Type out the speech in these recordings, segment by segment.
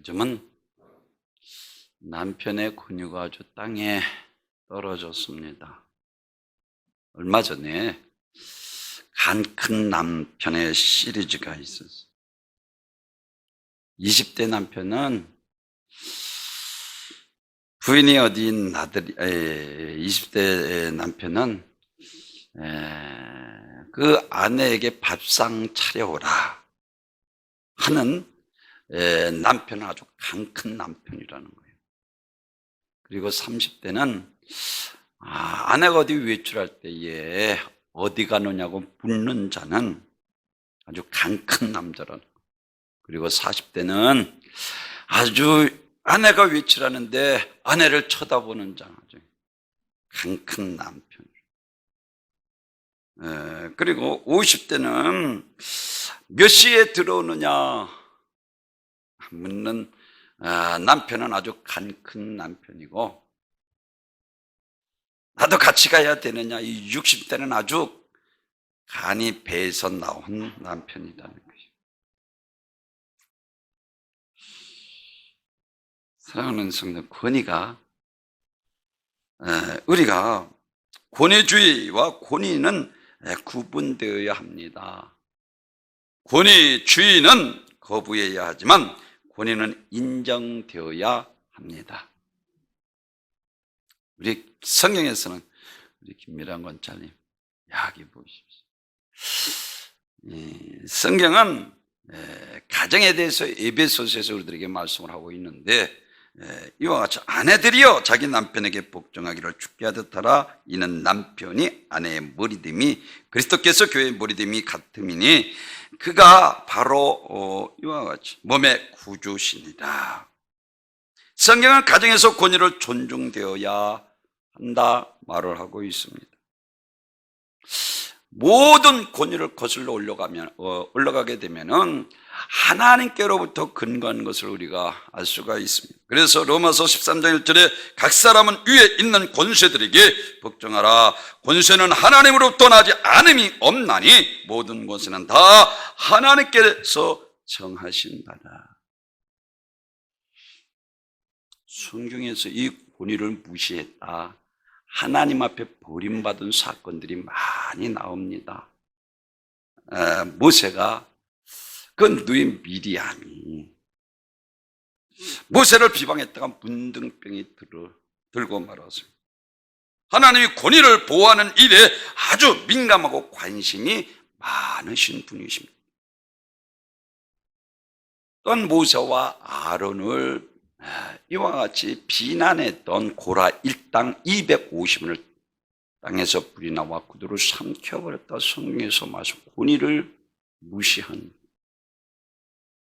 요즘은 남편의 권유가 아주 땅에 떨어졌습니다. 얼마 전에 간 큰 남편의 시리즈가 있었어요. 20대 남편은 부인이 어디인 아들이, 20대 남편은 그 아내에게 밥상 차려오라 하는 남편은 아주 강 큰 남편이라는 거예요. 그리고 30대는 아내가 어디 외출할 때에 어디 가느냐고 묻는 자는 아주 강 큰 남자라는 거예요. 그리고 40대는 아주 아내가 외출하는데 아내를 쳐다보는 자, 아주 강 큰 남편. 그리고 50대는 몇 시에 들어오느냐 묻는 남편은 아주 간 큰 남편이고, 나도 같이 가야 되느냐, 이 60대는 아주 간이 배에서 나온 남편이라는 것이죠. 사랑하는 성도, 우리가 권위주의와 권위는 구분되어야 합니다. 권위주의는 거부해야 하지만 권위는 인정되어야 합니다. 우리 성경에서는 우리 김미란 권사님 여기 보십시오. 성경은 가정에 대해서 에베소서에서 우리들에게 말씀을 하고 있는데, 이와 같이 아내들이여 자기 남편에게 복종하기를 주께 하듯 하라. 이는 남편이 아내의 머리됨이 그리스도께서 교회의 머리됨이 같음이니 그가 바로 이와 같이 몸의 구주시니라. 성경은 가정에서 권위를 존중되어야 한다 말을 하고 있습니다. 모든 권위를 거슬러 올라가게 되면은 하나님께로부터 근거한 것을 우리가 알 수가 있습니다. 그래서 로마서 13장 1절에 각 사람은 위에 있는 권세들에게 복종하라. 권세는 하나님으로부터 나지 않음이 없나니 모든 권세는 다 하나님께서 정하신 바다. 성경에서 이 권위를 무시했다, 하나님 앞에 버림받은 사건들이 많이 나옵니다. 모세가 그 누인 미리암이 모세를 비방했다가 문둥병이 들고 말았습니다. 하나님이 권위를 보호하는 일에 아주 민감하고 관심이 많으신 분이십니다. 또한 모세와 아론을 이와 같이 비난했던 고라 일당 250원을 땅에서 불이 나와 그들을 삼켜버렸다 성경에서 말씀, 권위를 무시한.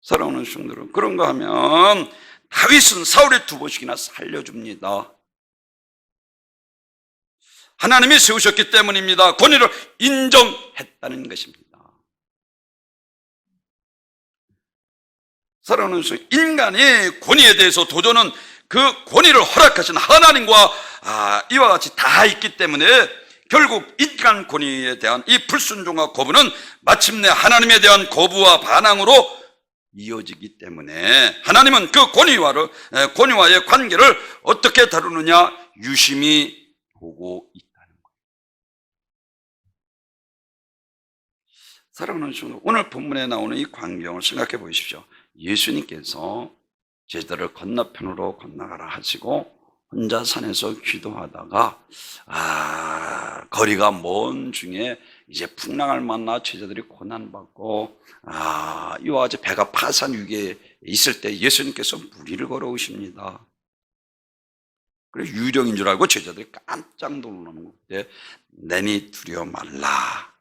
사랑하는 성도들, 그런가 하면 다윗은 사울의 2번씩이나 살려줍니다. 하나님이 세우셨기 때문입니다. 권위를 인정했다는 것입니다. 사랑하는 성도, 인간이 권위에 대해서 도전은 그 권위를 허락하신 하나님과 이와 같이 다 있기 때문에 결국 인간 권위에 대한 이 불순종과 거부는 마침내 하나님에 대한 거부와 반항으로 이어지기 때문에 하나님은 그 권위와의 관계를 어떻게 다루느냐 유심히 보고 있다는 거예요. 사랑하는 성도, 오늘 본문에 나오는 이 광경을 생각해 보십시오. 예수님께서 제자들을 건너편으로 건너가라 하시고 혼자 산에서 기도하다가 거리가 먼 중에 이제 풍랑을 만나 제자들이 고난받고 이와 같이 배가 파산 위기에 있을 때 예수님께서 무리를 걸어오십니다. 그래서 유령인 줄 알고 제자들이 깜짝 놀라는 건데, 내니 두려워 말라.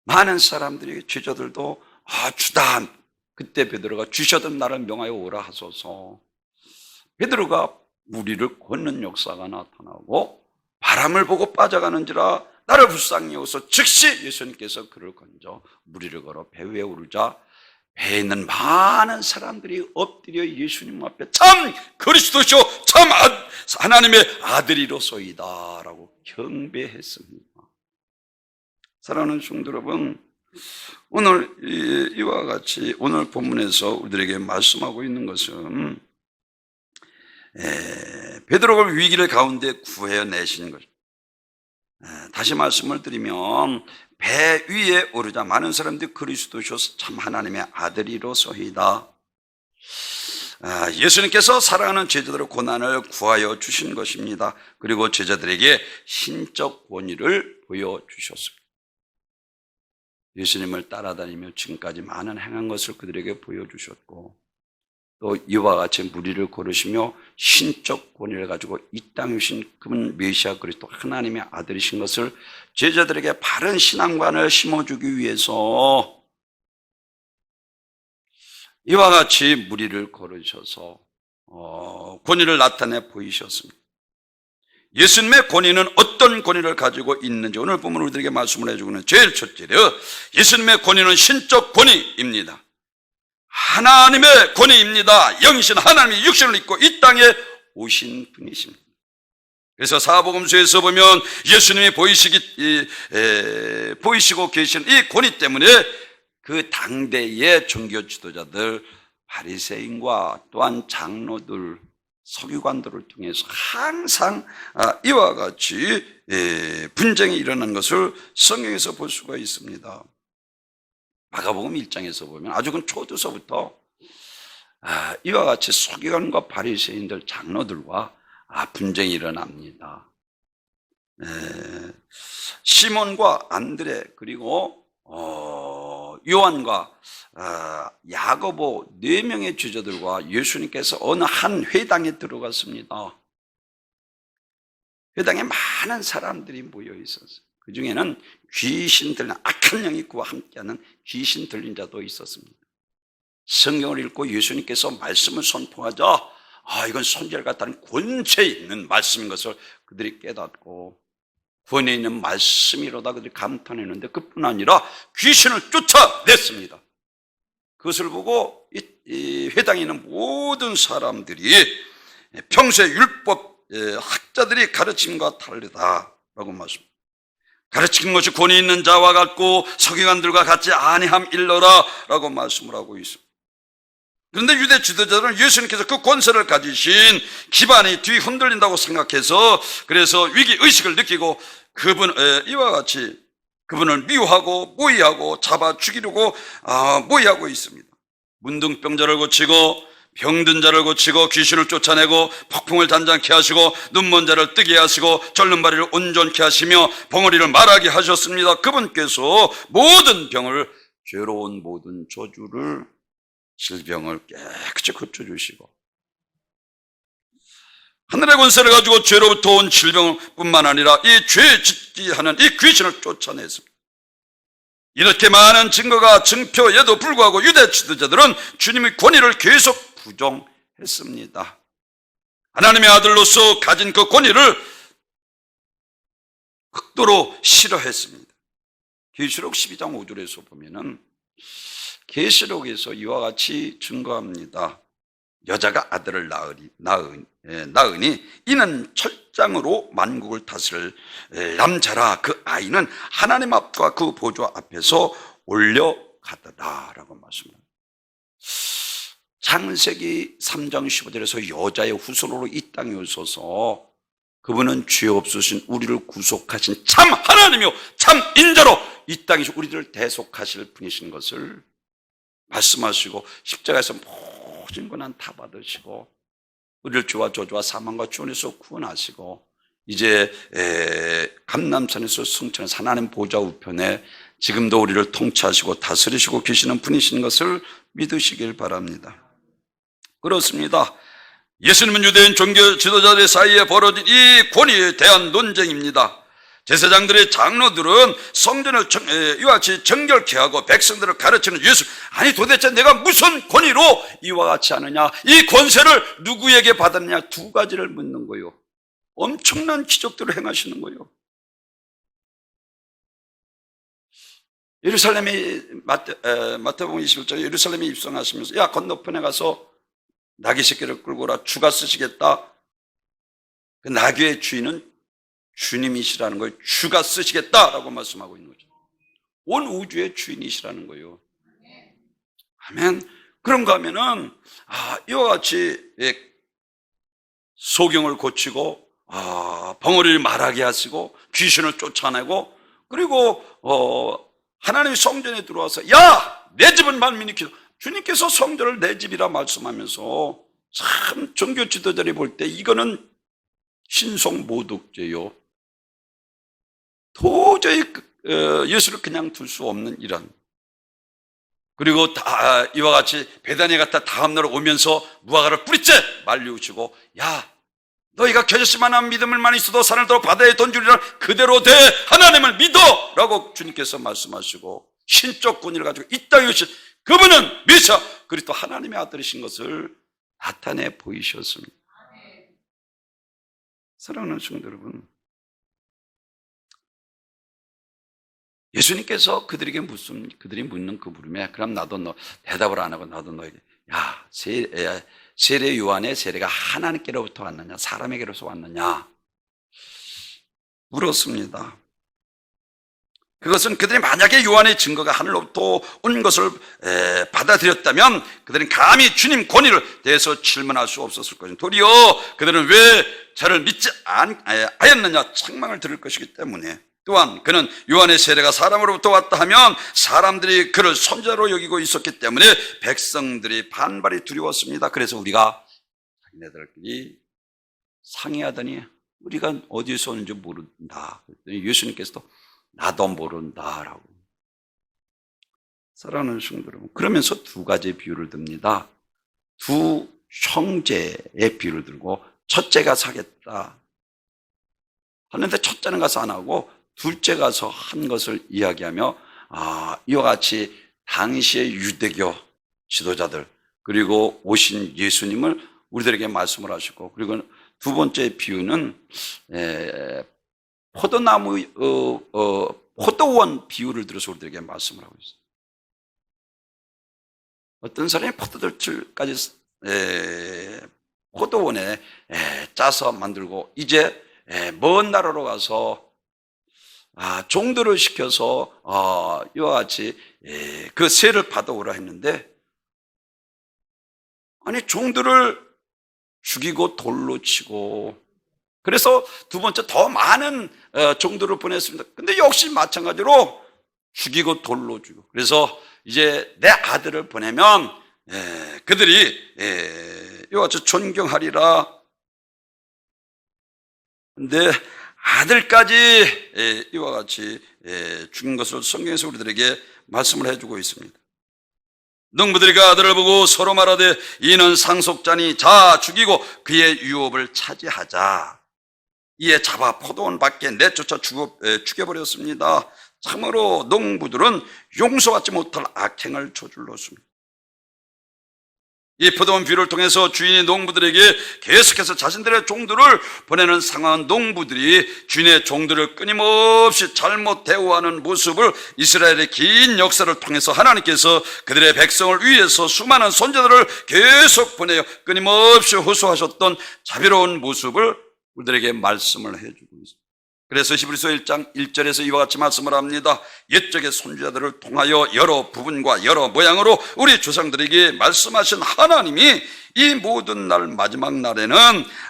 많은 사람들이, 제자들도 주다. 그때 베드로가 주셔던 나를 명하여 오라 하소서. 베드로가 무리를 걷는 역사가 나타나고 바람을 보고 빠져가는지라 나를 불쌍히 여기서 즉시 예수님께서 그를 건져 무리를 걸어 배 위에 오르자 배에 있는 많은 사람들이 엎드려 예수님 앞에 참 그리스도시오 참 하나님의 아들이로소이다 라고 경배했습니다. 사랑하는 성도 여러분, 오늘 이와 같이 오늘 본문에서 우리들에게 말씀하고 있는 것은 베드로가 위기를 가운데 구해내신 것. 다시 말씀을 드리면 배 위에 오르자 많은 사람들이 그리스도시로서 참 하나님의 아들이로소이다. 예수님께서 사랑하는 제자들의 고난을 구하여 주신 것입니다. 그리고 제자들에게 신적 권위를 보여주셨습니다. 예수님을 따라다니며 지금까지 많은 행한 것을 그들에게 보여주셨고, 또 이와 같이 무리를 고르시며 신적 권위를 가지고 이 땅에 오신 그분 메시아 그리스도 하나님의 아들이신 것을 제자들에게 바른 신앙관을 심어주기 위해서 이와 같이 무리를 고르셔서 권위를 나타내 보이셨습니다. 예수님의 권위는 어떤 권위를 가지고 있는지 오늘 보면 우리들에게 말씀을 해주고는 제일 첫째로 예수님의 권위는 신적 권위입니다. 하나님의 권위입니다. 영이신 하나님이 육신을 입고 이 땅에 오신 분이십니다. 그래서 사복음서에서 보면 예수님이 보이시고 계신 이 권위 때문에 그 당대의 종교 지도자들 바리새인과 또한 장로들 서기관들을 통해서 항상 이와 같이 분쟁이 일어난 것을 성경에서 볼 수가 있습니다. 마가복음 1장에서 보면 아주 그 초두서부터 이와 같이 서기관과 바리새인들 장로들과 분쟁이 일어납니다. 시몬과 안드레 그리고 요한과 야고보 4명의 제자들과 예수님께서 어느 한 회당에 들어갔습니다. 회당에 많은 사람들이 모여 있었어요. 그 중에는 귀신 들린 악한 영이 그와 함께하는 귀신 들린 자도 있었습니다. 성경을 읽고 예수님께서 말씀을 선포하자 이건 손질 같다는 권세 있는 말씀인 것을 그들이 깨닫고 구원에 있는 말씀이로다 그들이 감탄했는데 그뿐 아니라 귀신을 쫓아냈습니다. 그것을 보고 이 회당에 있는 모든 사람들이 평소의 율법 학자들이 가르침과 다르다라고 말씀합니다. 가르치는 것이 권위 있는 자와 같고 서기관들과 같지 아니함 일러라 라고 말씀을 하고 있습니다. 그런데 유대 지도자들은 예수님께서 그 권세를 가지신 기반이 뒤 흔들린다고 생각해서 그래서 위기의식을 느끼고 이와 같이 그분을 미워하고 모의하고 잡아 죽이려고 모의하고 있습니다. 문둥병자를 고치고 병든 자를 고치고 귀신을 쫓아내고 폭풍을 잔잔케 하시고 눈먼 자를 뜨게 하시고 절름발이를 온전케 하시며 벙어리를 말하게 하셨습니다. 그분께서 모든 병을 죄로운 모든 저주를 질병을 깨끗이 고쳐주시고 하늘의 권세를 가지고 죄로부터 온 질병뿐만 아니라 이 죄 짓게 하는 이 귀신을 쫓아냈습니다. 이렇게 많은 증거가 증표에도 불구하고 유대 지도자들은 주님의 권위를 계속 부정했습니다. 하나님의 아들로서 가진 그 권위를 극도로 싫어했습니다. 계시록 12장 5절에서 보면은 계시록에서 이와 같이 증거합니다. 여자가 아들을 낳으니 이는 철장으로 만국을 다스릴 남자라. 그 아이는 하나님 앞과 그 보좌 앞에서 올려가더라 라고 말씀합니다. 창세기 3장 15절에서 여자의 후손으로 이 땅에 오셔서 그분은 죄 없으신 우리를 구속하신 참 하나님이요 참 인자로 이 땅에 우리들을 대속하실 분이신 것을 말씀하시고 십자가에서 모든 고난 다 받으시고 우리를 죄와 저주와 사망과 주원에서 구원하시고 이제 감람산에서 승천한 하나님 보좌 우편에 지금도 우리를 통치하시고 다스리시고 계시는 분이신 것을 믿으시길 바랍니다. 그렇습니다. 예수님은 유대인 종교 지도자들 사이에 벌어진 이 권위에 대한 논쟁입니다. 제사장들의 장로들은 성전을 이와 같이 정결케 하고 백성들을 가르치는 예수, 아니 도대체 내가 무슨 권위로 이와 같이 하느냐, 이 권세를 누구에게 받았느냐, 두 가지를 묻는 거예요. 엄청난 기적들을 행하시는 거예요. 예루살렘에 마태복음 21장에 예루살렘에 입성하시면서 야 건너편에 가서 나귀 새끼를 끌고 오라, 주가 쓰시겠다. 그 나귀의 주인은 주님이시라는 거예요. 주가 쓰시겠다라고 말씀하고 있는 거죠. 온 우주의 주인이시라는 거예요. 아멘. 그런가 하면은 이와 같이 소경을 고치고 벙어리를 말하게 하시고 귀신을 쫓아내고, 그리고 하나님의 성전에 들어와서 야, 내 집은 만민이 기도. 주님께서 성전을 내 집이라 말씀하면서 참 종교 지도자들이 볼 때 이거는 신성모독죄요. 도저히 예수를 그냥 둘 수 없는 이런. 그리고 이와 같이 베다니에 갔다 다음날 오면서 무화과를 뿌리째 말리우시고, 야, 너희가 겨자씨만한 믿음을 많이 있어도 산을 더 바다에 던지리라 그대로 돼, 하나님을 믿어 라고 주님께서 말씀하시고, 신적 권위를 가지고 이 땅에 오신 그분은 메시아 그리스도 하나님의 아들이신 것을 나타내 보이셨습니다. 사랑하는 성도 여러분, 예수님께서 그들이 묻는 그 물음에, 그럼 나도 대답을 안 하고 나도 너에게, 야, 세례 요한의 세례가 하나님께로부터 왔느냐 사람에게로서 왔느냐 물었습니다. 그것은 그들이 만약에 요한의 증거가 하늘로부터 온 것을 받아들였다면 그들은 감히 주님 권위를 대해서 질문할 수 없었을 것입니다. 도리어 그들은 왜 저를 믿지 않았느냐 책망을 들을 것이기 때문에. 또한 그는 요한의 세례가 사람으로부터 왔다 하면 사람들이 그를 선지자로 여기고 있었기 때문에 백성들이 반발이 두려웠습니다. 그래서 우리가 자기네들끼리 상의하더니 우리가 어디서 오는지 모른다. 예수님께서도 나도 모른다라고. 사랑하는 성도 여러분, 그러면서 두 가지 비유를 듭니다. 두 형제의 비유를 들고, 첫째가 사겠다 하는데 첫째는 가서 안 하고 둘째 가서 한 것을 이야기하며, 이와 같이 당시의 유대교 지도자들 그리고 오신 예수님을 우리들에게 말씀을 하시고, 그리고 두 번째 비유는 포도나무 포도원 비유를 들어서 우리들에게 말씀을 하고 있어요. 어떤 사람이 포도들까지 포도원에 짜서 만들고 이제 먼 나라로 가서 종들을 시켜서 이와 같이 그 세를 받아오라 했는데, 아니 종들을 죽이고 돌로 치고, 그래서 두 번째 더 많은 종들을 보냈습니다. 근데 역시 마찬가지로 죽이고 돌로 죽이고, 그래서 이제 내 아들을 보내면 그들이 이와 같이 존경하리라. 근데 아들까지 이와 같이 죽인 것을 성경에서 우리들에게 말씀을 해주고 있습니다. 농부들이 그 아들을 보고 서로 말하되 이는 상속자니 자 죽이고 그의 유업을 차지하자. 이에 잡아 포도원 밖에 내쫓아 죽여버렸습니다. 참으로 농부들은 용서받지 못할 악행을 저질렀습니다. 이 포도원 비유를 통해서 주인이 농부들에게 계속해서 자신들의 종들을 보내는 상황은, 농부들이 주인의 종들을 끊임없이 잘못 대우하는 모습을 이스라엘의 긴 역사를 통해서 하나님께서 그들의 백성을 위해서 수많은 선지자들을 계속 보내어 끊임없이 호소하셨던 자비로운 모습을 우리들에게 말씀을 해주고 있습니다. 그래서 히브리서 1장 1절에서 이와 같이 말씀을 합니다. 옛적의 선지자들을 통하여 여러 부분과 여러 모양으로 우리 조상들에게 말씀하신 하나님이 이 모든 날 마지막 날에는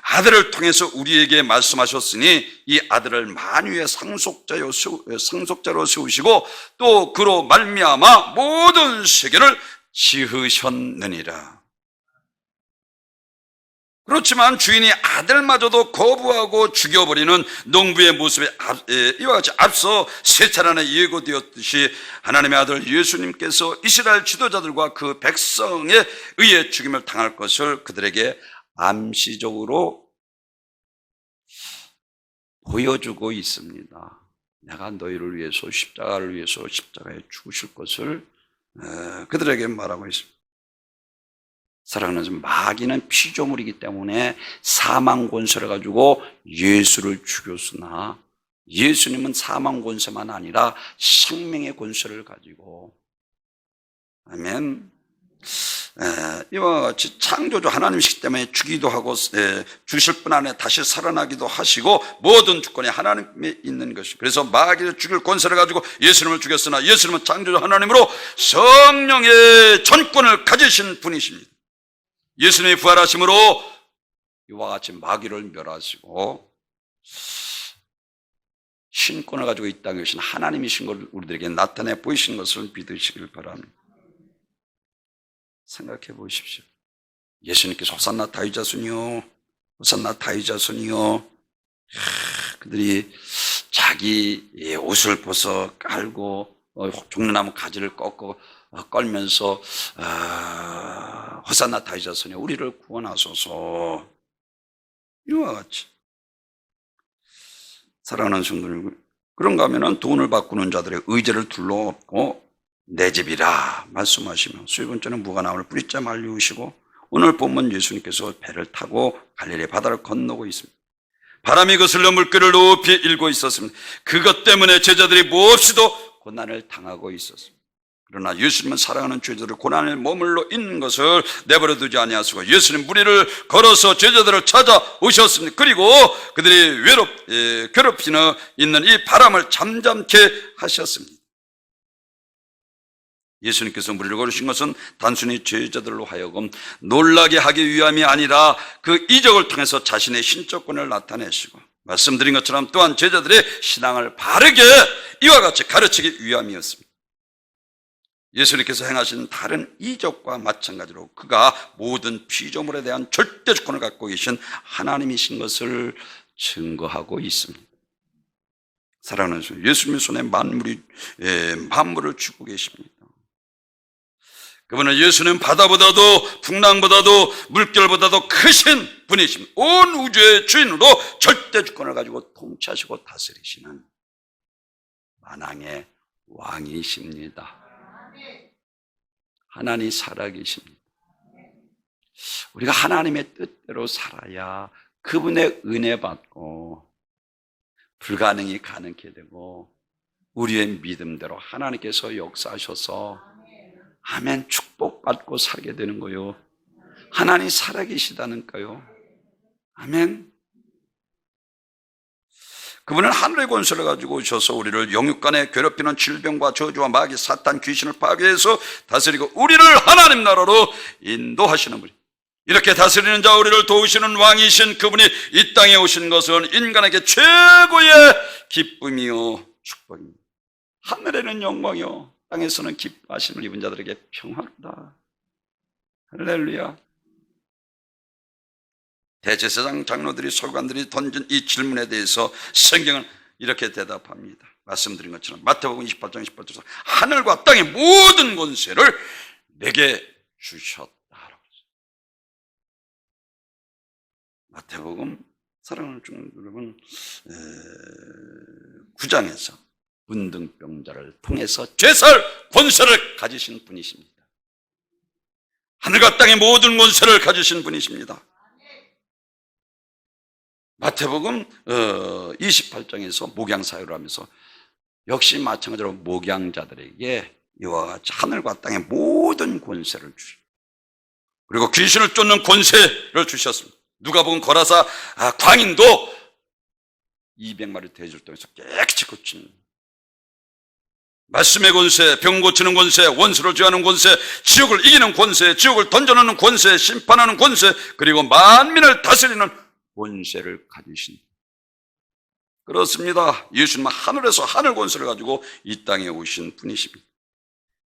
아들을 통해서 우리에게 말씀하셨으니 이 아들을 만유의 상속자로 세우시고 또 그로 말미암아 모든 세계를 지으셨느니라. 그렇지만 주인이 아들마저도 거부하고 죽여버리는 농부의 모습에 이와 같이 앞서 세 차례나 예고되었듯이 하나님의 아들 예수님께서 이스라엘 지도자들과 그 백성에 의해 죽임을 당할 것을 그들에게 암시적으로 보여주고 있습니다. 내가 너희를 위해서 십자가를 위해서 십자가에 죽으실 것을 그들에게 말하고 있습니다. 사랑하는 마귀는 피조물이기 때문에 사망 권세를 가지고 예수를 죽였으나 예수님은 사망 권세만 아니라 생명의 권세를 가지고, 아멘, 이와 같이 창조주 하나님이시기 때문에 주기도 하고 주실 분 안에 다시 살아나기도 하시고 모든 주권이 하나님에 있는 것이, 그래서 마귀를 죽일 권세를 가지고 예수님을 죽였으나 예수님은 창조주 하나님으로 성령의 전권을 가지신 분이십니다. 예수님의 부활하심으로 이와 같이 마귀를 멸하시고 신권을 가지고 이 땅에 오신 하나님이신 것을 우리들에게 나타내 보이신 것을 믿으시길 바랍니다. 생각해 보십시오. 예수님께서 호산나 다윗 자손이요, 호산나 다윗 자손이요, 그들이 자기 옷을 벗어 깔고 종려나무 가지를 꺾고 끌면서 호산나 다윗 자손이요 우리를 구원하소서, 이와 같이. 사랑하는 성도들, 그런가 하면 돈을 바꾸는 자들의 의제를 둘러엎고 내 집이라 말씀하시며 세 번째는 무가나움을 뿌리째 말리우시고, 오늘 본문 예수님께서 배를 타고 갈릴리 바다를 건너고 있습니다. 바람이 거슬러 물결을 높이 일고 있었습니다. 그것 때문에 제자들이 몹시도 고난을 당하고 있었습니다. 그러나 예수님은 사랑하는 제자들을 고난에 머물러 있는 것을 내버려 두지 아니하시고 예수님 무리를 걸어서 제자들을 찾아오셨습니다. 그리고 그들이 괴롭히는 있는 이 바람을 잠잠케 하셨습니다. 예수님께서 무리를 걸으신 것은 단순히 제자들로 하여금 놀라게 하기 위함이 아니라 그 이적을 통해서 자신의 신적권을 나타내시고, 말씀드린 것처럼 또한 제자들의 신앙을 바르게 이와 같이 가르치기 위함이었습니다. 예수님께서 행하신 다른 이적과 마찬가지로 그가 모든 피조물에 대한 절대 주권을 갖고 계신 하나님이신 것을 증거하고 있습니다. 사랑하는 성도, 예수님의 손에 만물을 쥐고 계십니다. 그분은 예수는 바다보다도 풍랑보다도 물결보다도 크신 분이십니다. 온 우주의 주인으로 절대 주권을 가지고 통치하시고 다스리시는 만왕의 왕이십니다. 하나님 살아계십니다. 우리가 하나님의 뜻대로 살아야 그분의 은혜 받고 불가능이 가능케 되고 우리의 믿음대로 하나님께서 역사하셔서 아멘 축복받고 살게 되는 거요. 하나님 살아계시다니까요. 아멘. 그분은 하늘의 권세를 가지고 오셔서 우리를 영육간에 괴롭히는 질병과 저주와 마귀 사탄 귀신을 파괴해서 다스리고 우리를 하나님 나라로 인도하시는 분이, 이렇게 다스리는 자 우리를 도우시는 왕이신 그분이 이 땅에 오신 것은 인간에게 최고의 기쁨이요 축복입니다. 하늘에는 영광이요 땅에서는 기뻐하심을 입은 자들에게 평화로다. 할렐루야. 대제사장 장로들이 서기관들이 던진 이 질문에 대해서 성경은 이렇게 대답합니다. 말씀드린 것처럼 마태복음 28장 18절에서 하늘과 땅의 모든 권세를 내게 주셨다. 마태복음 사랑하는 중국 여러분 9장에서 문둥병자를 통해서 죄살 권세를 가지신 분이십니다. 하늘과 땅의 모든 권세를 가지신 분이십니다. 마태복음 28장에서 목양사유를 하면서 역시 마찬가지로 목양자들에게 이와 같이 하늘과 땅의 모든 권세를 주시고 그리고 귀신을 쫓는 권세를 주셨습니다. 누가복음 거라사 광인도 200마리 돼지를 통해서 깨끗이 고치는 말씀의 권세, 병 고치는 권세, 원수를 제하는 권세, 지옥을 이기는 권세, 지옥을 던져놓는 권세, 심판하는 권세, 그리고 만민을 다스리는 권세를 가지신, 그렇습니다. 예수님은 하늘에서 하늘 권세를 가지고 이 땅에 오신 분이십니다.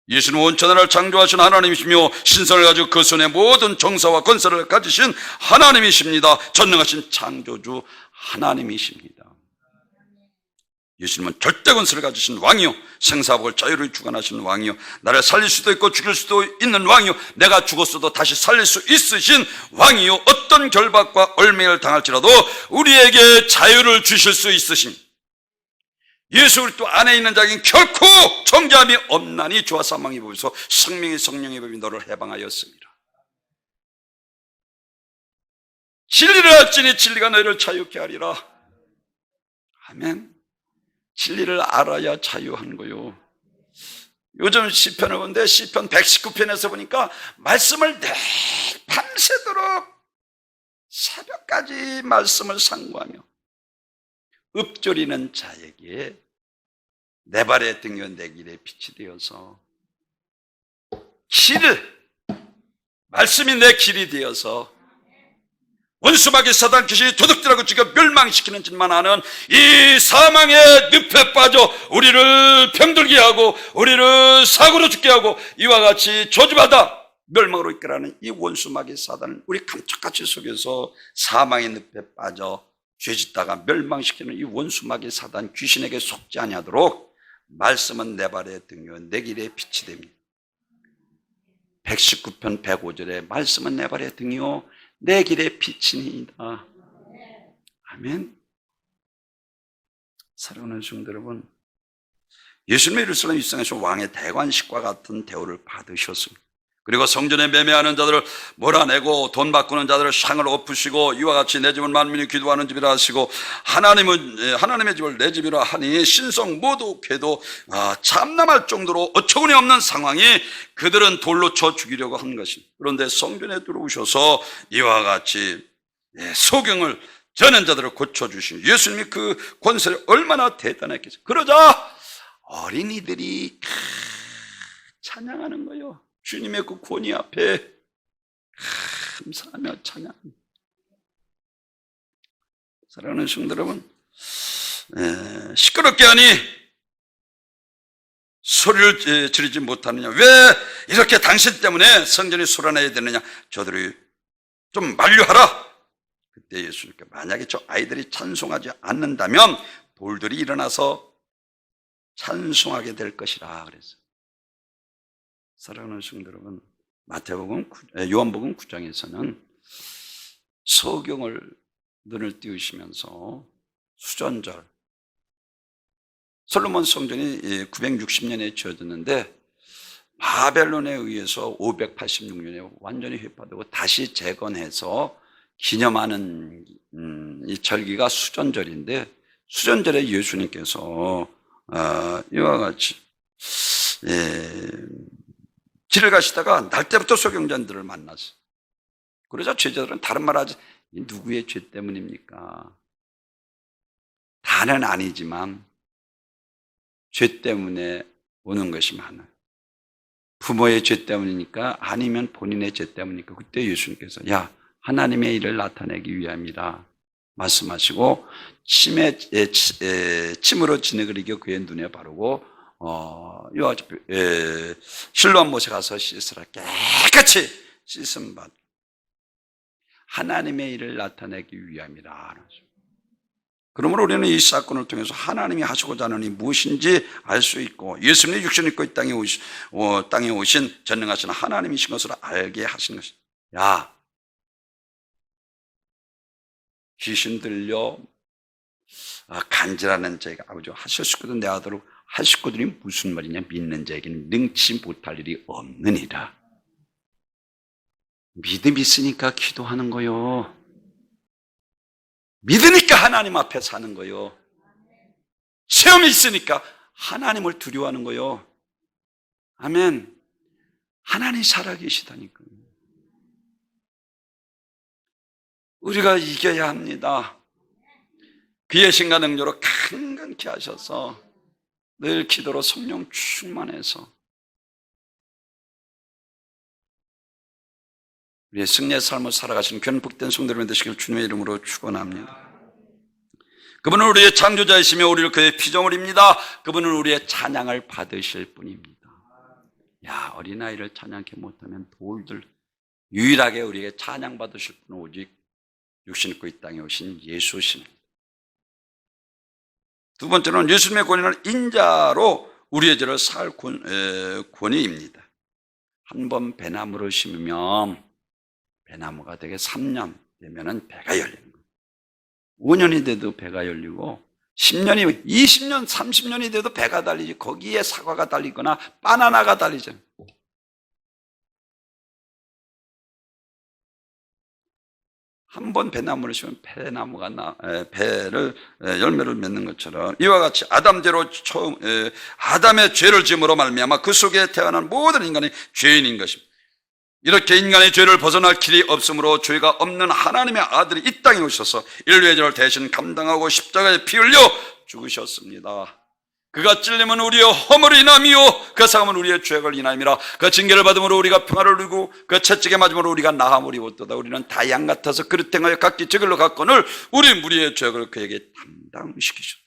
예수는 온천하를 창조하신 하나님이시며 신선을 가지고 그 손에 모든 정사와 권세를 가지신 하나님이십니다. 전능하신 창조주 하나님이십니다. 예수님은 절대 권세를 가지신 왕이요 생사복을 자유를 주관하시는 왕이요 나를 살릴 수도 있고 죽일 수도 있는 왕이요 내가 죽었어도 다시 살릴 수 있으신 왕이요 어떤 결박과 얼매를 당할지라도 우리에게 자유를 주실 수 있으신 예수 그리스도 안에 있는 자에게는 결코 정죄함이 없나니 주와 사망의 법에서 생명의 성령의 법이 너를 해방하였습니다. 진리를 알지니 진리가 너희를 자유케 하리라. 아멘. 진리를 알아야 자유한 거요. 요즘 시편을 보는데 시편 119편에서 보니까 말씀을 늘 밤새도록 새벽까지 말씀을 상고하며 읊조리는 자에게 내 발의 등이요 내 길의 빛이 되어서 말씀이 내 길이 되어서 원수마귀 사단 귀신이 도둑질하고 죽여 멸망시키는 짓만 하는 이 사망의 늪에 빠져 우리를 병들게 하고 우리를 사고로 죽게 하고 이와 같이 저주받아 멸망으로 이끌어가는 이 원수마귀 사단을 우리 감쪽같이 속여서 사망의 늪에 빠져 죄짓다가 멸망시키는 이 원수마귀 사단 귀신에게 속지 아니하도록 말씀은 내 발의 등이요 내 길의 빛이 됩니다. 119편 105절에 말씀은 내 발의 등이요 내 길의 빛이니이다. 아멘. 사랑하는 성도 여러분, 예수님의 예루살렘 입성에서 왕의 대관식과 같은 대우를 받으셨습니다. 그리고 성전에 매매하는 자들을 몰아내고 돈 바꾸는 자들을 상을 엎으시고 이와 같이 내 집은 만민이 기도하는 집이라 하시고 하나님의 집을 내 집이라 하니 신성 모두 궤도 참남할 정도로 어처구니 없는 상황이 그들은 돌로 쳐 죽이려고 한 것입니다. 그런데 성전에 들어오셔서 이와 같이 소경을 전한 자들을 고쳐주신 예수님이 그 권세를 얼마나 대단했겠어요. 그러자 어린이들이 찬양하는 거예요. 주님의 그 권위 앞에 감사하며 찬양합니다. 사랑하는 성도 여러분, 시끄럽게 하니 소리를 지르지 못하느냐? 왜 이렇게 당신 때문에 성전이 소란해야 되느냐? 저들이 좀 만류하라. 그때 예수님께 만약에 저 아이들이 찬송하지 않는다면 돌들이 일어나서 찬송하게 될 것이라 그랬어요. 사랑하는 성도 여러분, 요한복음 9장에서는 서경을 눈을 띄우시면서 수전절, 솔로몬 성전이 960년에 지어졌는데 바벨론에 의해서 586년에 완전히 회파되고 다시 재건해서 기념하는 이 절기가 수전절인데, 수전절에 예수님께서 이와 같이 길을 가시다가 날 때부터 소경자들을 만났어요. 그러자 제자들은 다른 말 하지, 누구의 죄 때문입니까? 다는 아니지만 죄 때문에 오는 것이 많아요. 부모의 죄 때문이니까 아니면 본인의 죄 때문이니까. 그때 예수님께서 야, 하나님의 일을 나타내기 위함이라 말씀하시고 침으로 진흙을 이겨 그의 눈에 바르고 실로암 못에 가서 씻으라. 깨끗이 씻음 받. 하나님의 일을 나타내기 위함이라. 그러므로 우리는 이 사건을 통해서 하나님이 하시고자 하는 이 무엇인지 알 수 있고 예수님이 육신 입고 이 땅에 오신 전능하신 하나님이신 것을 알게 하신 것입니다. 야, 귀신 들려 간질하는 자가 아버지 하실 식구들 내 아들로 할 식구들이 무슨 말이냐? 믿는 자에게는 능치 못할 일이 없느니라. 믿음 있으니까 기도하는 거요. 믿으니까 하나님 앞에 사는 거요. 체험이 있으니까 하나님을 두려워하는 거요. 아멘. 하나님 살아계시다니까요. 우리가 이겨야 합니다. 그의 신과 능력으로 강건케 하셔서 늘 기도로 성령 충만해서 우리의 승리의 삶을 살아가시는 귀한 복된 성도 여러분 되시길 주님의 이름으로 축원합니다. 그분은 우리의 창조자이시며 우리를 그의 피조물입니다. 그분은 우리의 찬양을 받으실 분입니다. 야, 어린아이를 찬양케 못하면 돌들, 유일하게 우리에게 찬양 받으실 분은 오직 육신 입고 이 땅에 오신 예수십니다. 두 번째로는 예수님의 권위는 인자로 우리의 죄를 살 권위입니다. 한 번 배나무를 심으면 배나무가 되게 3년 되면은 배가 열리는 거예요. 5년이 돼도 배가 열리고 10년이, 20년, 30년이 돼도 배가 달리지. 거기에 사과가 달리거나 바나나가 달리잖아요. 한 번 배나무를 심으면 배나무가 배를 열매를 맺는 것처럼 이와 같이 아담의 죄를 지음으로 말미암아 그 속에 태어난 모든 인간이 죄인인 것입니다. 이렇게 인간의 죄를 벗어날 길이 없으므로 죄가 없는 하나님의 아들이 이 땅에 오셔서 인류의 죄를 대신 감당하고 십자가에 피 흘려 죽으셨습니다. 그가 찔림은 우리의 허물을 인함이요 그 상함은 우리의 죄악을 인함이라. 그 징계를 받음으로 우리가 평화를 누리고 그 채찍에 맞음으로 우리가 나함을 입었도다. 우리는 다 양 같아서 그릇 행하여 각기 저길로 갔거늘 우리 무리의 죄악을 그에게 담당시키셨다.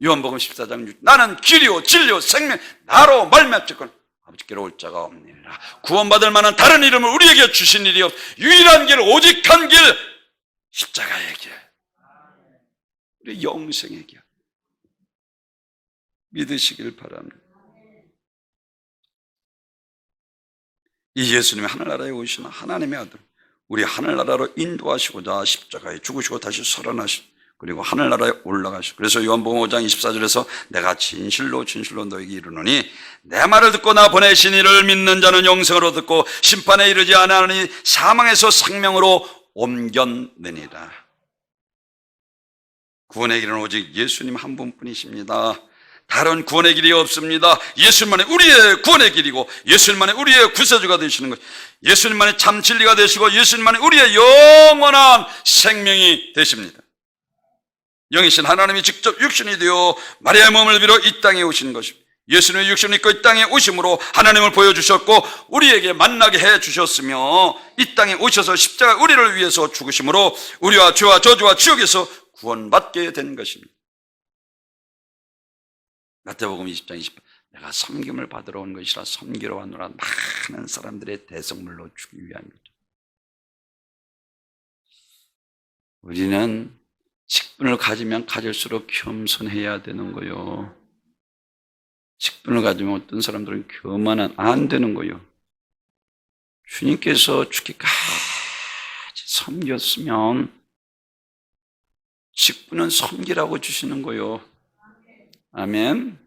요한복음 14장 6 나는 길이요 진리요 생명 나로 말미암았거늘 아버지께로 올 자가 없느니라. 구원받을 만한 다른 이름을 우리에게 주신 일이 없. 유일한 길 오직 한 길 십자가의 길, 우리 영생의 길 믿으시길 바랍니다. 이 예수님이 하늘나라에 오신 하나님의 아들, 우리 하늘나라로 인도하시고자 십자가에 죽으시고 다시 살아나시고 그리고 하늘나라에 올라가시고, 그래서 요한복음 5장 24절에서 내가 진실로 진실로 너에게 이르노니 내 말을 듣고 나 보내신 이를 믿는 자는 영생을 얻고 심판에 이르지 아니하니 사망에서 생명으로 옮겼느니라. 구원의 길은 오직 예수님 한 분뿐이십니다. 다른 구원의 길이 없습니다. 예수님만이 우리의 구원의 길이고 예수님만이 우리의 구세주가 되시는 것, 예수님만이 참 진리가 되시고 예수님만이 우리의 영원한 생명이 되십니다. 영이신 하나님이 직접 육신이 되어 마리아의 몸을 빌어 이 땅에 오신 것입니다. 예수님의 육신을 입고 이 땅에 오심으로 하나님을 보여주셨고 우리에게 만나게 해주셨으며 이 땅에 오셔서 십자가 우리를 위해서 죽으심으로 우리와 죄와 저주와 지옥에서 구원받게 된 것입니다. 마태복음 20장 20절 내가 섬김을 받으러 온 것이라 섬기러 왔노라. 많은 사람들의 대성물로 주기 위함이죠. 우리는 직분을 가지면 가질수록 겸손해야 되는 거요. 직분을 가지면 어떤 사람들은 교만은 안 되는 거요. 주님께서 죽기까지 섬겼으면 직분은 섬기라고 주시는 거요. 아멘.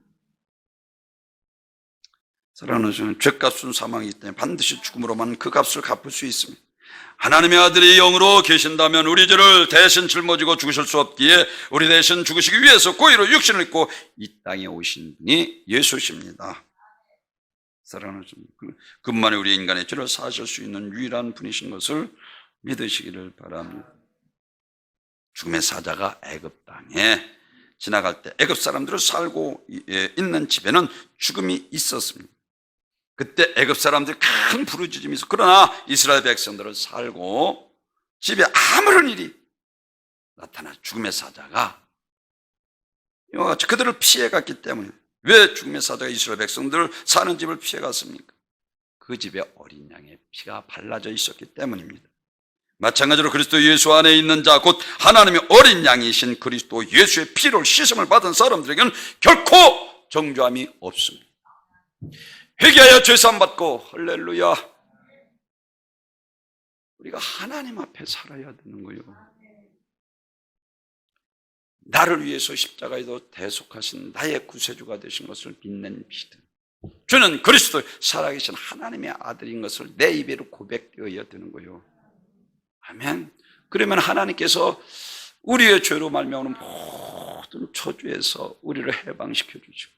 사랑하는 주는 죄값은 사망이기 때문에 반드시 죽음으로만 그 값을 갚을 수 있습니다. 하나님의 아들이 영으로 계신다면 우리 죄를 대신 짊어지고 죽으실 수 없기에 우리 대신 죽으시기 위해서 고의로 육신을 입고 이 땅에 오신 분이 예수십니다. 사랑하는 주님, 그분만이 우리 인간의 죄를 사하실 수 있는 유일한 분이신 것을 믿으시기를 바랍니다. 죽음의 사자가 애굽 땅에 지나갈 때 애굽 사람들을 살고 있는 집에는 죽음이 있었습니다. 그때 애굽 사람들이 큰 부르짖음이 있어. 그러나 이스라엘 백성들은 살고 집에 아무런 일이 나타나 죽음의 사자가 이와 같이 그들을 피해갔기 때문에. 왜 죽음의 사자가 이스라엘 백성들을 사는 집을 피해갔습니까? 그 집에 어린 양의 피가 발라져 있었기 때문입니다. 마찬가지로 그리스도 예수 안에 있는 자 곧 하나님의 어린 양이신 그리스도 예수의 피로 씻음을 받은 사람들에게는 결코 정죄함이 없습니다. 회개하여 죄사함 받고 할렐루야. 우리가 하나님 앞에 살아야 되는 거예요. 나를 위해서 십자가에도 대속하신 나의 구세주가 되신 것을 믿는 믿음. 저는 그리스도 살아계신 하나님의 아들인 것을 내 입으로 고백되어야 되는 거예요. 아멘. 그러면 하나님께서 우리의 죄로 말미암은 모든 저주에서 우리를 해방시켜 주시고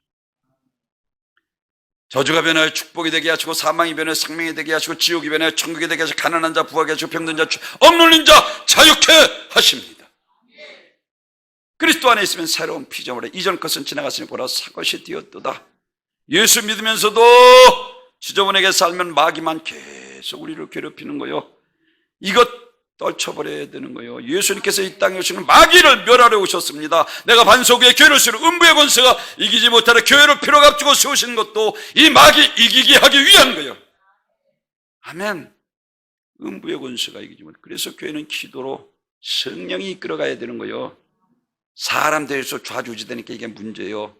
저주가 변하여 축복이 되게 하시고 사망이 변하여 생명이 되게 하시고 지옥이 변하여 천국이 되게 하시고 가난한 자 부하게 하시고 병든 자 억눌린 자 자유케 하십니다. 그리스도 안에 있으면 새로운 피조물에 이전 것은 지나갔으니 보라 새 것이 되었도다. 예수 믿으면서도 지저분하게 살면 마귀만 계속 우리를 괴롭히는 거요. 이것 떨쳐버려야 되는 거예요. 예수님께서 이 땅에 오시는 마귀를 멸하러 오셨습니다. 내가 반석 위에 교회를 세우는 음부의 권세가 이기지 못하는 교회를 피로 값주고 세우신 것도 이 마귀 이기게 하기 위한 거예요. 아멘. 음부의 권세가 이기지 못해. 그래서 교회는 기도로 성령이 이끌어가야 되는 거예요. 사람 대해서 좌지우지되니까 이게 문제예요.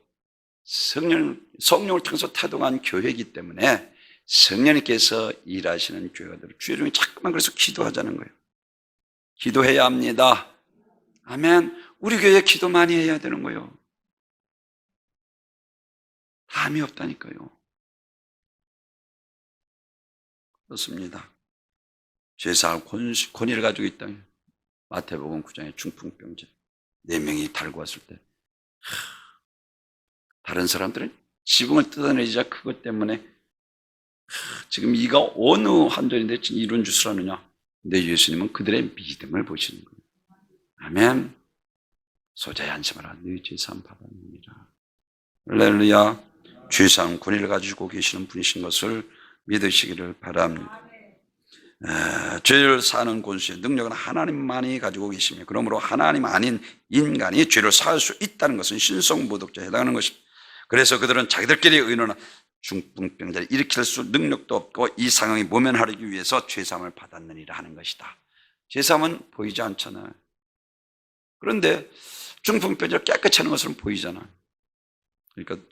성령을 통해서 태동한 교회이기 때문에 성령님께서 일하시는 교회가 되고 주의 중에 자꾸만 그래서 기도하자는 거예요. 기도해야 합니다. 아멘. 우리 교회에 기도 많이 해야 되는 거예요. 담이 없다니까요. 그렇습니다. 죄사할 권위를 가지고 있다. 마태복음 9장의 중풍병자 4명이 달고 왔을 때 다른 사람들은 지붕을 뜯어내자 그것 때문에 지금 이가 어느 한절인데 이룬 짓을 하느냐. 근데 예수님은 그들의 믿음을 보시는 거예요. 아멘. 소자의 안심하라. 너희 죄사함 받았느니라. 할렐루야. 죄사함 권위를 가지고 계시는 분이신 것을 믿으시기를 바랍니다. 죄를 사는 권수의 능력은 하나님만이 가지고 계시며 그러므로 하나님 아닌 인간이 죄를 살 수 있다는 것은 신성모독자에 해당하는 것입니다. 그래서 그들은 자기들끼리 의논한 중풍병자를 일으킬 수 능력도 없고 이 상황이 모면하기 위해서 죄사함을 받았느니라 하는 것이다. 죄사함은 보이지 않잖아요. 그런데 중풍병자를 깨끗이 하는 것은 보이잖아요. 그러니까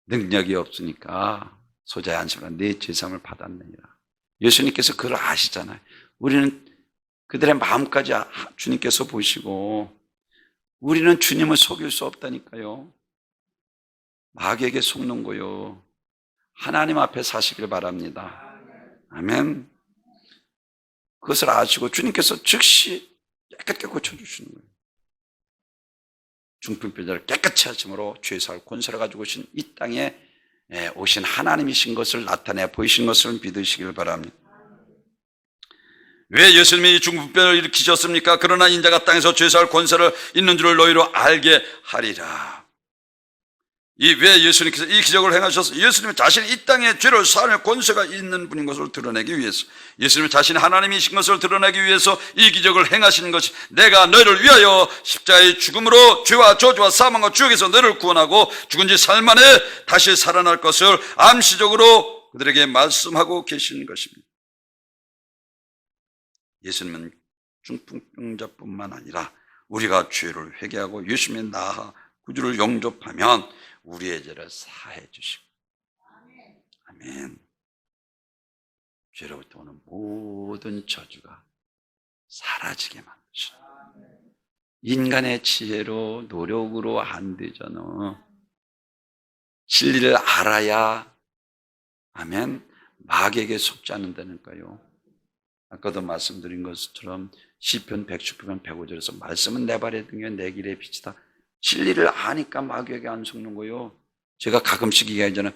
능력이 없으니까 소자의 안심으로 내 죄사함을 받았느니라. 예수님께서 그걸 아시잖아요. 우리는 그들의 마음까지 주님께서 보시고 우리는 주님을 속일 수 없다니까요. 마귀에게 속는 거요. 하나님 앞에 사시길 바랍니다. 아멘. 그것을 아시고 주님께서 즉시 깨끗하게 고쳐주시는 거예요. 중풍병자를 깨끗이 하심으로 죄사할 권세를 가지고 오신 이 땅에 오신 하나님이신 것을 나타내 보이신 것을 믿으시길 바랍니다. 왜 예수님이 중풍병을 일으키셨습니까? 그러나 인자가 땅에서 죄사할 권세를 있는 줄을 너희로 알게 하리라. 왜 예수님께서 이 기적을 행하셨어요? 예수님은 자신이 이 땅에 죄를 사하는 권세가 있는 분인 것을 드러내기 위해서, 예수님은 자신이 하나님이신 것을 드러내기 위해서 이 기적을 행하시는 것이, 내가 너희를 위하여 십자가의 죽음으로 죄와 저주와 사망과 주역에서 너희를 구원하고 죽은 지 사흘 만에 다시 살아날 것을 암시적으로 그들에게 말씀하고 계시는 것입니다. 예수님은 중풍병자뿐만 아니라 우리가 죄를 회개하고 예수님의 나아 구주를 영접하면 우리의 죄를 사해 주시고, 아멘. 죄로부터 오는 모든 저주가 사라지게 만드시고, 인간의 지혜로 노력으로 안 되잖아. 진리를 알아야, 아멘, 마귀에게 속지 않는다니까요. 아까도 말씀드린 것처럼 시편 119편 105절에서 말씀은 내 발의 등에 내 길의 빛이다. 진리를 아니까 마귀에게 안 속는 거요. 제가 가끔씩 얘기하잖아요.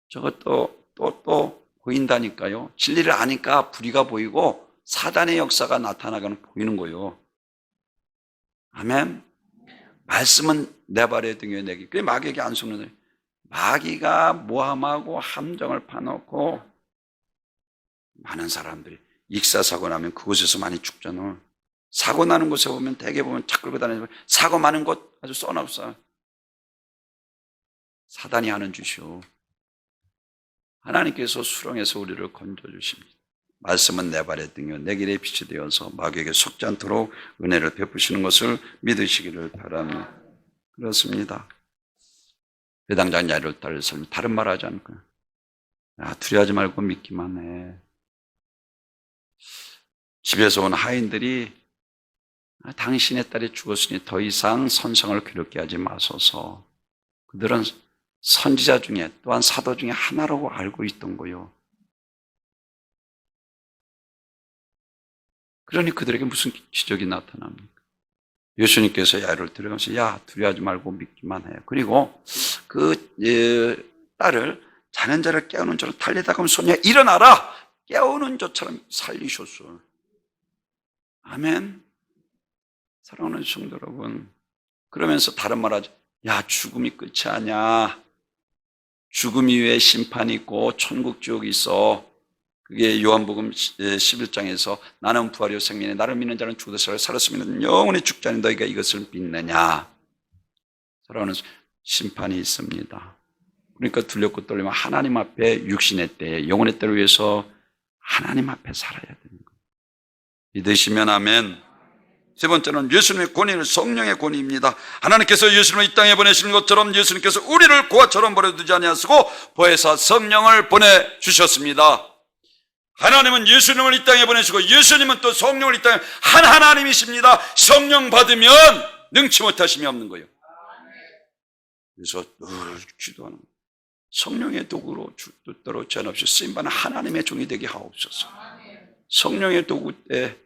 저것도 또 보인다니까요. 진리를 아니까 불의가 보이고 사단의 역사가 나타나가는 보이는 거요. 아멘. 말씀은 내 발의 등에 내 길. 그게 마귀에게 안 속는 거예요. 마귀가 모함하고 함정을 파놓고 많은 사람들이 익사사고 나면 그곳에서 많이 죽잖아. 사고 나는 곳에 보면 대개 보면 차 끌고 다니는 사고 많은 곳 아주 써나없어. 사단이 하는 짓이요. 하나님께서 수렁에서 우리를 건져주십니다. 말씀은 내 발의 등이요 내 길의 빛이 되어서 마귀에게 속지 않도록 은혜를 베푸시는 것을 믿으시기를 바랍니다. 그렇습니다. 배당장 야를 따를 삶 다른 말 하지 않을 거야. 두려워하지 말고 믿기만 해. 집에서 온 하인들이 당신의 딸이 죽었으니 더 이상 선성을 괴롭게 하지 마소서. 그들은 선지자 중에 또한 사도 중에 하나라고 알고 있던 거요. 그러니 그들에게 무슨 기적이 나타납니까? 예수님께서 야를 들어가면서 야 두려워하지 말고 믿기만 해. 그리고 그 딸을 자는 자를 깨우는 자로 달리다가 소녀야 일어나라. 깨우는 자처럼 살리셨어. 아멘. 사랑하는 성도 여러분, 그러면서 다른 말 하죠. 야 죽음이 끝이 아니야. 죽음 이후에 심판이 있고 천국 지옥이 있어. 그게 요한복음 11장에서 나는 부활이요 생명이니 나를 믿는 자는 죽어도 살았으면 영원히 죽지 않는 너희가 이것을 믿느냐. 사랑하는 심판이 있습니다. 그러니까 두렵고 떨리면 하나님 앞에 육신의 때 영혼의 때를 위해서 하나님 앞에 살아야 되는 거예요. 믿으시면 아멘. 세 번째는 예수님의 권위는 성령의 권위입니다. 하나님께서 예수님을 이 땅에 보내시는 것처럼 예수님께서 우리를 고아처럼 버려두지 아니하시고 보혜사 성령을 보내주셨습니다. 하나님은 예수님을 이 땅에 보내시고 예수님은 또 성령을 이 땅에 한 하나님이십니다. 성령 받으면 능치 못하심이 없는 거예요. 그래서 늘 기도하는 거예요. 성령의 도구로 뜻대로 제한없이 쓰임받는 하나님의 종이 되게 하옵소서. 성령의 도구 때.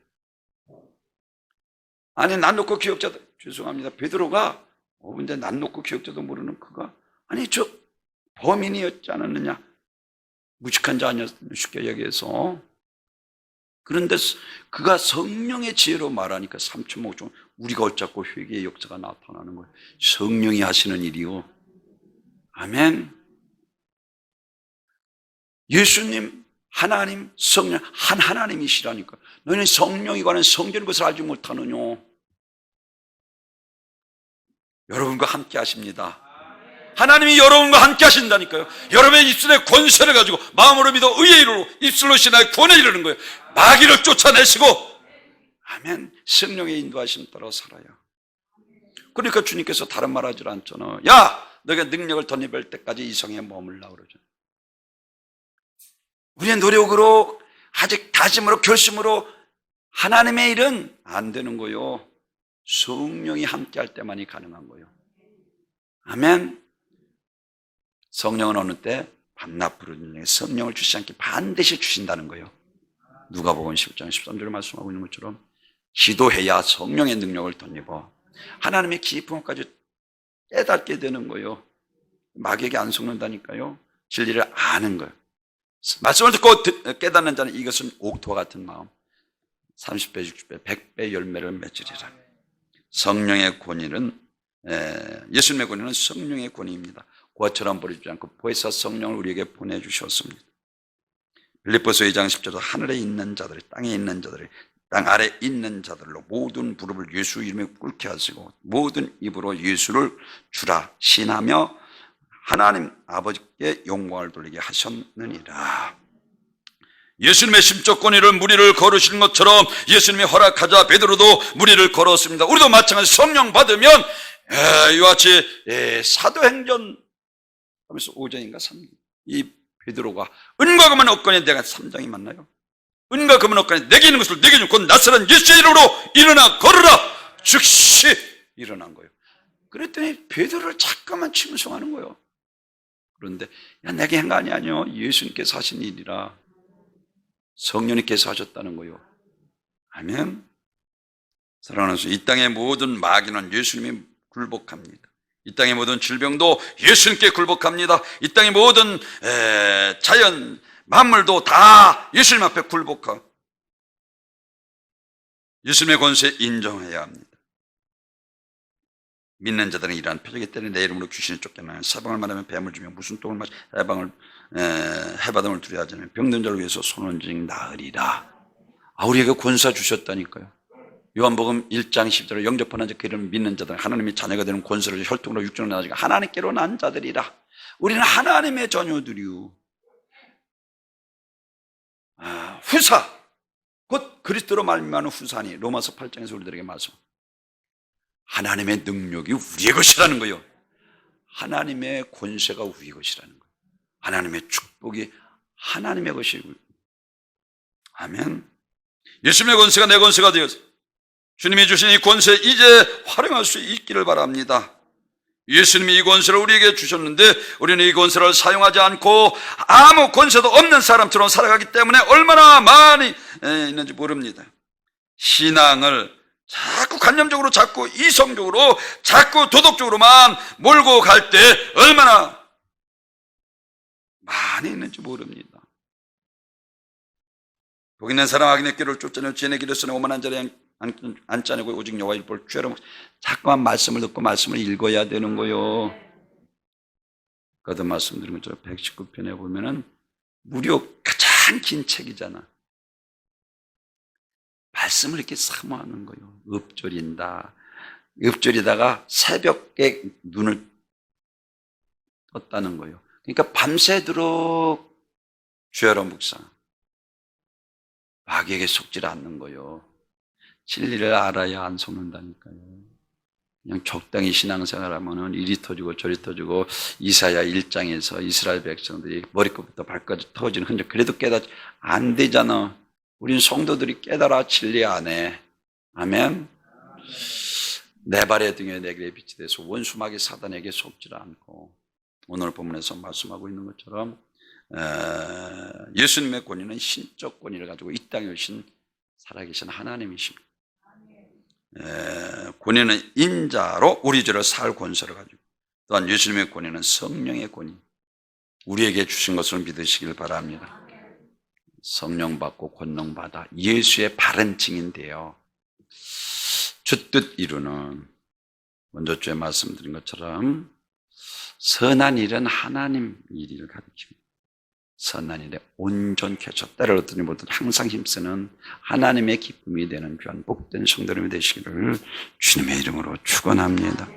아니, 난 놓고 기억자도, 죄송합니다. 베드로가, 근데 난 놓고 기억자도 모르는 그가, 아니, 저 범인이었지 않았느냐? 무식한 자 아니었느냐? 쉽게 여기에서. 그런데 그가 성령의 지혜로 말하니까 3천목종 우리가 어쩌고 회개의 역사가 나타나는 거예요. 성령이 하시는 일이요. 아멘. 예수님, 하나님, 성령, 한 하나님이시라니까. 너희는 성령이 관한 성전인 것을 알지 못하느냐. 여러분과 함께 하십니다. 하나님이 여러분과 함께 하신다니까요. 여러분의 입술에 권세를 가지고 마음으로 믿어 의에 이르고 입술로 신하여 구원에 이르는 거예요. 마귀를 쫓아내시고. 아멘. 성령의 인도하심 따라 살아요. 그러니까 주님께서 다른 말 하질 않잖아. 야, 너가 능력을 덧입을 때까지 이 성에 머물라 그러죠. 우리의 노력으로, 아직 다짐으로, 결심으로 하나님의 일은 안 되는 거요. 성령이 함께 할 때만이 가능한 거요. 아멘. 성령은 어느 때? 밤낮 부르는 중에 성령을 주시지 않게 반드시 주신다는 거예요. 누가복음 10장 13절에 말씀하고 있는 것처럼 기도해야 성령의 능력을 덧입어 하나님의 깊은 것까지 깨닫게 되는 거예요. 마귀에게 안 속는다니까요. 진리를 아는 거예요. 말씀을 듣고 깨닫는 자는 이것은 옥토와 같은 마음, 30배, 60배, 100배 열매를 맺으리라. 성령의 권위는, 예수님의 권위는 성령의 권위입니다. 고아처럼 버리지 않고 보혜사 성령을 우리에게 보내주셨습니다. 빌립보서 2장 10절에서 하늘에 있는 자들이, 땅에 있는 자들이, 땅 아래 있는 자들로 모든 무릎을 예수 이름에 꿇게 하시고 모든 입으로 예수를 주라 신하며 하나님 아버지께 영광을 돌리게 하셨느니라. 예수님의 심적 권위를 무리를 걸으시는 것처럼 예수님이 허락하자 베드로도 무리를 걸었습니다. 우리도 마찬가지 성령 받으면 이와 같이 사도행전 하면서 5장인가 3장 이 베드로가 은과 금은 없거니 내가 3장이 맞나요? 은과 금은 없거니 내게 있는 것을 내게 준 곧 나사렛 예수의 이름으로 일어나 걸으라. 즉시 일어난 거예요. 그랬더니 베드로를 잠깐만 칭송하는 거예요. 그런데 야, 내게 한 거 아니요. 예수님께서 하신 일이라. 성령님께서 하셨다는 거예요. 아멘. 사랑하는 수, 이 땅의 모든 마귀는 예수님이 굴복합니다. 이 땅의 모든 질병도 예수님께 굴복합니다. 이 땅의 모든 자연 만물도 다 예수님 앞에 굴복하고 예수님의 권세 인정해야 합니다. 믿는 자들은 이러한 표적이 때문에 내 이름으로 귀신을 쫓겨나는 사방을 말하면 뱀을 주며 무슨 똥을 마시 해바람을 두려워하지 않으며 병든 자를 위해서 손을 징 나으리라. 우리에게 권세 주셨다니까요. 요한복음 1장 10절에 영접하는 자 그런 믿는 자들 하나님의 자녀가 되는 권세를 혈통으로 육정으로 나가지고 하나님께로 난 자들이라. 우리는 하나님의 자녀들이요. 후사 곧 그리스도로 말미암은 후사니 로마서 8장에서 우리들에게 말씀. 하나님의 능력이 우리의 것이라는 거예요. 하나님의 권세가 우리의 것이라는 거예요. 하나님의 축복이 하나님의 것이고요. 아멘. 예수님의 권세가 내 권세가 되어서 주님이 주신 이 권세 이제 활용할 수 있기를 바랍니다. 예수님이 이 권세를 우리에게 주셨는데 우리는 이 권세를 사용하지 않고 아무 권세도 없는 사람처럼 살아가기 때문에 얼마나 많이 있는지 모릅니다. 신앙을 자꾸 관념적으로, 자꾸 이성적으로, 자꾸 도덕적으로만 몰고 갈 때 얼마나 많이 있는지 모릅니다. 복 있는 사람 악인의 길을 쫓아내고 지혜의 길을 쓰는 오만한 자를 앉지 않고 오직 여호와의 볼 죄로 자꾸만 말씀을 듣고 말씀을 읽어야 되는 거요. 아까도 말씀드린 것처럼 119편에 보면은 무려 가장 긴 책이잖아. 말씀을 이렇게 사모하는 거예요. 읊조린다. 읊조리다가 새벽에 눈을 떴다는 거예요. 그러니까 밤새도록 주야로 묵상. 마귀에게 속지 않는 거예요. 진리를 알아야 안 속는다니까요. 그냥 적당히 신앙생활하면은 이리 터지고 저리 터지고 이사야 1장에서 이스라엘 백성들이 머리끝부터 발까지 터지는 흔적 그래도 깨닫지 안 되잖아. 우린 성도들이 깨달아 진리 안 해. 아멘. 내 발의 등에 내 길에 빛이 돼서 원수마귀 사단에게 속지 않고 오늘 본문에서 말씀하고 있는 것처럼 예수님의 권위는 신적 권위를 가지고 이 땅에 오신 살아계신 하나님이십니다. 권위는 인자로 우리 죄를 살 권세를 가지고, 또한 예수님의 권위는 성령의 권위, 우리에게 주신 것을 믿으시길 바랍니다. 성령 받고 권능 받아 예수의 바른 증인되어 주 뜻 이루는, 먼저 주에 말씀드린 것처럼 선한 일은 하나님 일을 가리킵니다. 선한 일에 온전케 하셔 때를 얻더니 모든 항상 힘쓰는 하나님의 기쁨이 되는 귀한 복된 성도님이 되시기를 주님의 이름으로 축원합니다.